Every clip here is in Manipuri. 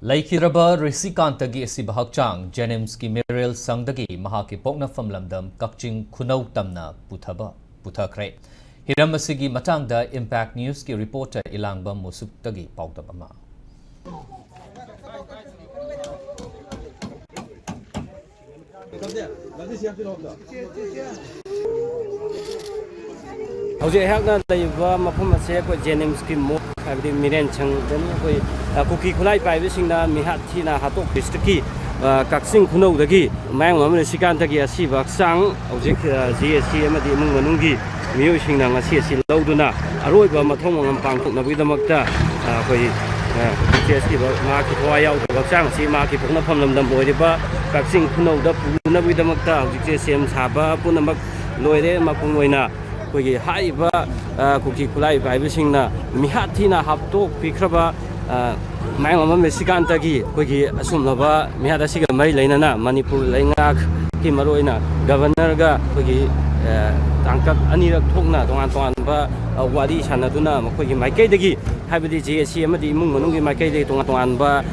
Laikiraba Rishikanta'S asiba Kakching Jenimski Miriel Sangdagi mahaki pokna famlamdam Kakching Khunou tamna puthakre. Hiram asigi matangda Impact News ki reporter Ilangbam Musuktagi paudabama. Hauze hakna laiba mafam ase ko Jenimski mo habdi miren chang dan ko kuki khulai pai be singna mihat thina hatok district Kakching Khunou dagi mayang mam Rishikanta'S asiba sang hauze GSC amadi mung manunggi miyo singna ngasi asi loduna aroiba mathong ngam pangthok nabui damakta koi GSC ba ma ki thwa yaw ba sang si ma ki phokna phamlam dam boiba Kakching Khunou da puna bui damakta hauze sem saba punamak loire mapung oina kogi haiba kuki kulai baibisingna mihatina haptok pikraba mayang Rishikanta'S kogi asumnaba mihada siga mai leinana Manipur leingak ki maroina governor ga kogi tangkap anirak thokna tongan ba wadi sanaduna kogi maikai dagi habidi GSC amadi imung manunggi maikai dagi tongan ba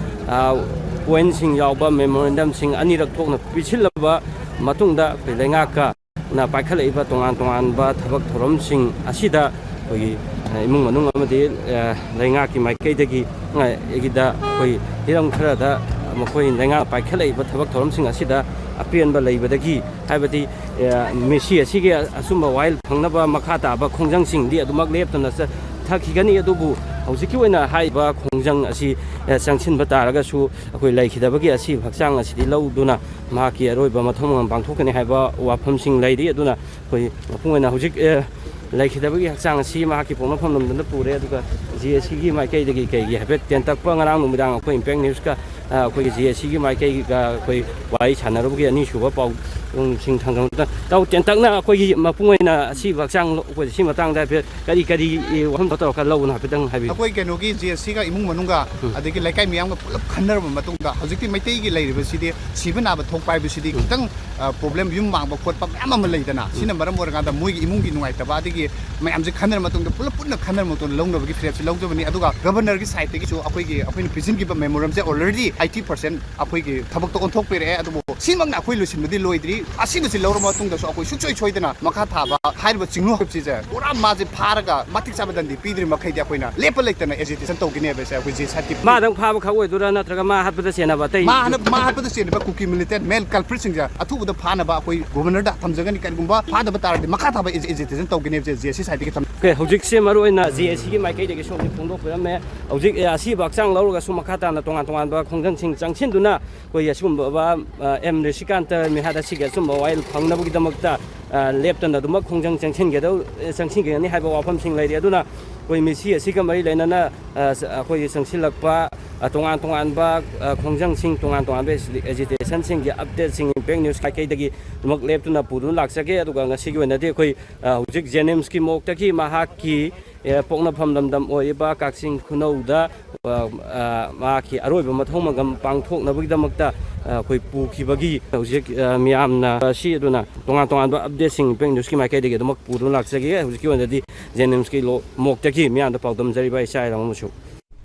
point sing yawba memorandum sing anirak thokna pichilaba matungda leingaka na paikhalaiba tongan ba thabak thorom sing asida koi imung manung amadi lainga ki maikai dagi egida koi hiram khara da makoi lainga paikhalaiba thabak thorom sing asida apian ba leibadagi habati mesi asige asumba wild phangnaba makha ta ba khongjang sing di adumak leptana thakigani adubu hौजिकी ओइना हाइबा खोंजंग असि संगसिन बतारगा सु अखोइ लाइखिदबगी असि भक्चांग असि लौदुना माकी अरोइबा मथोम पांगथोकनि हाइबा वाफमसिंग लाइदि अदुना कोइ मफुंगना हौजिक लाइखिदबगी हक्चांग असि माकी पोंगफम नमदन पुरे अदुगा GSC गी माइकैदगी कैगी हाइबे तेंतकपा ngरांग नुमिदांग अखोइ इम्पैक्ट न्यूज का अखोइ GSC गी माइकैगा कोइ वाइ छानरबगी अनि सुबा पाउ सिंग थांगं ताउ तेंतकना अखोइ मफुंगैना असि भक्चांग अखोइ सि मतंग दा करी वहम ततरका लौना हाइबेदंग हाइबि अखोइ केनोगी GSC का इमुंग मनुंगा अदगी लेकाइ मियाम पुलप खन्नरब मतुंगा हौजिकि मैतैगी लैरिबसिदि सिबनाब थोकपाइबसिदि खितंग प्रॉब्लम युम मांगबा खोटपा म्याम अमा लैदना सिना मरम ओरगादा मोइगी इमुंगी नुंगाइतबा अदगी मैयामजे खन्नर मतुंग पुलप पुन्न खन्नर मतुंग लौनबगी फ्रेपसि लौजबनि अदुगा गवर्नर की साइड तगी सु अखोइनि प्रेजेंट की मेमोरम से ऑलरेडी 80% अखोइगी थबक तो ओंथोक पेरे अदुबो सिमंगना अखोइ लुसिनबदि लोइद्रि असिबसि लौर मतुंग दसु अखोइ सुचोइ छोइदना मखा थाबा हाइबा चिंगनु हबसिजे पुरा माजे फारगा मतिक चाबदंदि पिद्रि मखैदि अखोइना लेप लेक्तना एजिटेशन तौगिने बेसे अखोइ जे साथि मा दं फाबा खावै दुरा नत्रगा मा हातबदा सेनाबा तै मा हातबदा सेनाबा कुकी मिलिटेंट मेल कल्प्रिट सिंजा अथुबदा फानबा अखोइ गवर्नर दा थमजगनि कनगुंबा फादबा तारदि मखा थाबा एजिटेशन तौगिने बेसे जेसी साइड की थम के हौजिक से मरोइना GSC की माइकै दगे सोमि फोंदो परमे हौजिक असि बाक्चांग लौरगा सु मखा ताना तोंगान बा खोंजन सिंग चांगसिनदुना कोइ असुम बा एम Rishikanta'S मिहादा सिगे सुम वाइल फंगनबगी दमकता लेप्टन दुम खोंजन चांगसिनगेनि हाइबा वाफम सिंग लैरि अदुना कोइ मिसि असि का मरि लैनना कोइ संसिलकपा तोंगान बा खोंजन सिंग तोंगान बे एजिटेशन सिंग अपडेट सिंग इम्पैक्ट न्यूज kai dagi दुमक लेप्टना पुदु लाक्सके अदुगा ngasi ओइनादि कोइ हौजिक जेनिम्सकी मोक्तकी माहाकी पोंगना फमदम ओइबा Kakching Khunou da माकी अरोइबा मथौमगम पांगथोकनबगी दमकता कोइ पुखिबगी हौजिक मियामना सि अदुना तोंगान बा अपडेट सिंग इम्पैक्ट न्यूज की माइकै दगे दुमक पुदु लाक्सके हौजिक ओइनादि जेनिम्सकी मोक्तकी मियामदा पाउदम जरिबा इसाइरामसु